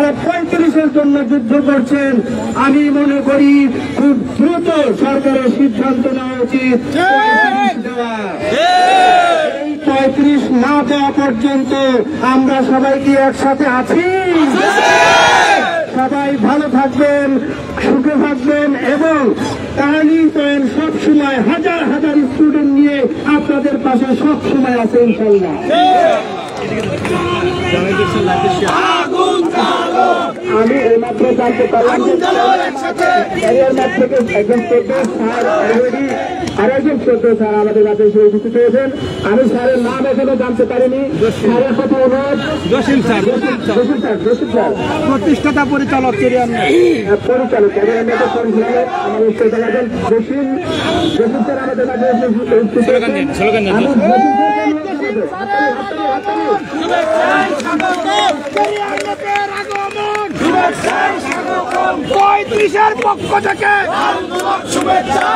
আপনারা 35-এর জন্য যুদ্ধ করছেন। আমি মনে করি খুব দ্রুত সরকারের সিদ্ধান্ত নেওয়া উচিত। এই 35 না দেওয়া পর্যন্ত আমরা সবাই কি একসাথে আছি? সবাই ভালো থাকবেন, সুখে থাকবেন এবং টার্নিং পয়েন্ট সবসময় হাজার হাজার স্টুডেন্ট নিয়ে আপনাদের পাশে সব সময় আছে ইনশাল্লাহ। আমি এইমাত্র জানতে পারলাম থেকে একজন ছোট স্যার অলরেডি আরেকজন ছোট স্যার আমাদের কাছে উপস্থিত হয়েছেন। আমি স্যারের নাম এখনো জানতে পারিনি। স্যারের কথা অনুরোধ। জসিম স্যার, প্রতিষ্ঠাতা পরিচালক পরিচালক আমাদের জসিম স্যার আমাদের পঁয়ত্রিশের পক্ষ থেকে শুভেচ্ছা।